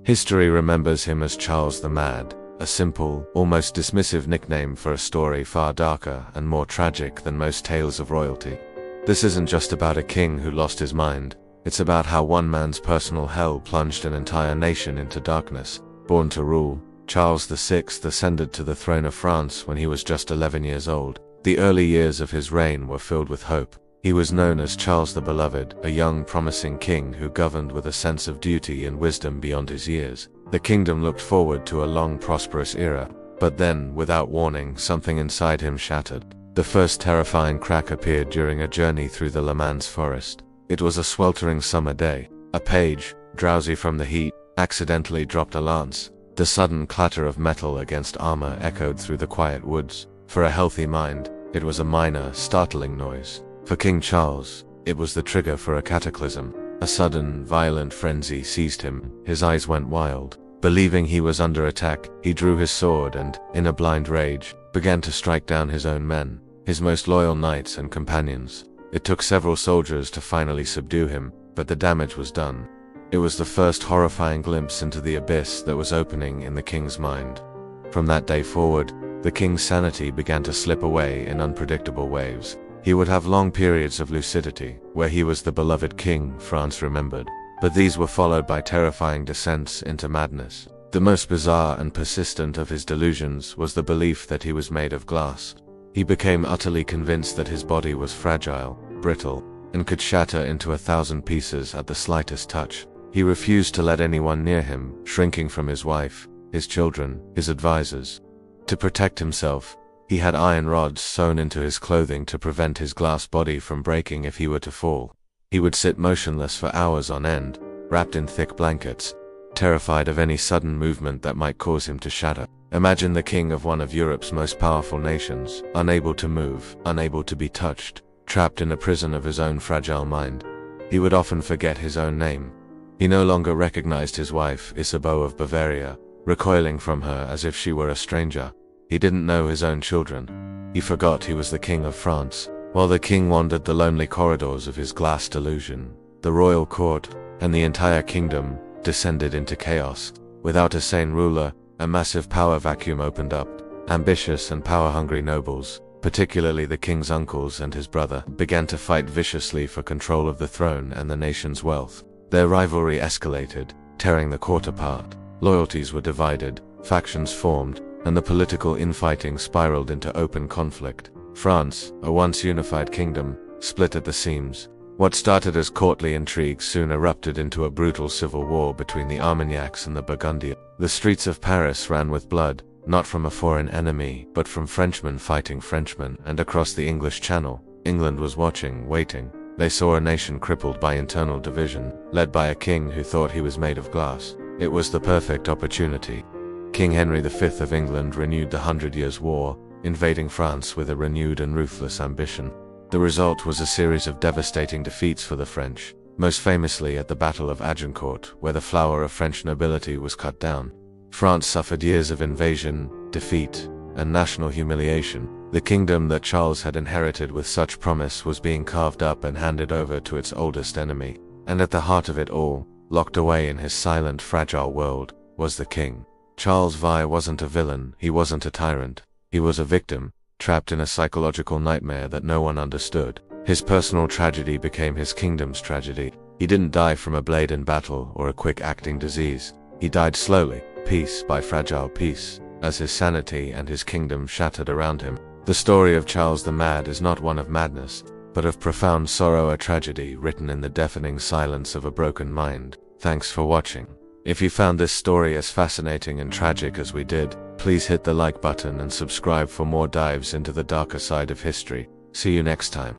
History remembers him as Charles the Mad, a simple, almost dismissive nickname for a story far darker and more tragic than most tales of royalty. This isn't just about a king who lost his mind, it's about how one man's personal hell plunged an entire nation into darkness. Born to rule, Charles VI ascended to the throne of France when he was just 11 years old. The early years of his reign were filled with hope. He was known as Charles the Beloved, a young, promising king who governed with a sense of duty and wisdom beyond his years. The kingdom looked forward to a long, prosperous era, but then, without warning, something inside him shattered. The first terrifying crack appeared during a journey through the Le Mans forest. It was a sweltering summer day. A page, drowsy from the heat, accidentally dropped a lance. The sudden clatter of metal against armor echoed through the quiet woods. For a healthy mind, it was a minor, startling noise. For King Charles, it was the trigger for a cataclysm. A sudden, violent frenzy seized him. His eyes went wild. Believing he was under attack, he drew his sword and, in a blind rage, began to strike down his own men, his most loyal knights and companions. It took several soldiers to finally subdue him, but the damage was done. It was the first horrifying glimpse into the abyss that was opening in the king's mind. From that day forward, the king's sanity began to slip away in unpredictable waves. He would have long periods of lucidity, where he was the beloved king France remembered, but these were followed by terrifying descents into madness. The most bizarre and persistent of his delusions was the belief that he was made of glass. He became utterly convinced that his body was fragile, brittle, and could shatter into 1,000 pieces at the slightest touch. He refused to let anyone near him, shrinking from his wife, his children, his advisors. To protect himself, he had iron rods sewn into his clothing to prevent his glass body from breaking if he were to fall. He would sit motionless for hours on end, wrapped in thick blankets, terrified of any sudden movement that might cause him to shatter. Imagine the king of one of Europe's most powerful nations, unable to move, unable to be touched, trapped in a prison of his own fragile mind. He would often forget his own name. He no longer recognized his wife, Isabeau of Bavaria, recoiling from her as if she were a stranger. He didn't know his own children. He forgot he was the king of France. While the king wandered the lonely corridors of his glass delusion, the royal court and the entire kingdom descended into chaos. Without a sane ruler, a massive power vacuum opened up. Ambitious and power-hungry nobles, particularly the king's uncles and his brother, began to fight viciously for control of the throne and the nation's wealth. Their rivalry escalated, tearing the court apart. Loyalties were divided, factions formed, and the political infighting spiraled into open conflict. France, a once unified kingdom, split at the seams. What started as courtly intrigue soon erupted into a brutal civil war between the Armagnacs and the Burgundians. The streets of Paris ran with blood, not from a foreign enemy, but from Frenchmen fighting Frenchmen, and across the English Channel, England was watching, waiting. They saw a nation crippled by internal division, led by a king who thought he was made of glass. It was the perfect opportunity. King Henry V of England renewed the 100 Years' War, invading France with a renewed and ruthless ambition. The result was a series of devastating defeats for the French, most famously at the Battle of Agincourt, where the flower of French nobility was cut down. France suffered years of invasion, defeat, and national humiliation. The kingdom that Charles had inherited with such promise was being carved up and handed over to its oldest enemy. And at the heart of it all, locked away in his silent, fragile world, was the king. Charles V wasn't a villain, he wasn't a tyrant. He was a victim, trapped in a psychological nightmare that no one understood. His personal tragedy became his kingdom's tragedy. He didn't die from a blade in battle or a quick-acting disease. He died slowly, piece by fragile piece, as his sanity and his kingdom shattered around him. The story of Charles the Mad is not one of madness, but of profound sorrow, a tragedy written in the deafening silence of a broken mind. Thanks for watching. If you found this story as fascinating and tragic as we did, please hit the like button and subscribe for more dives into the darker side of history. See you next time.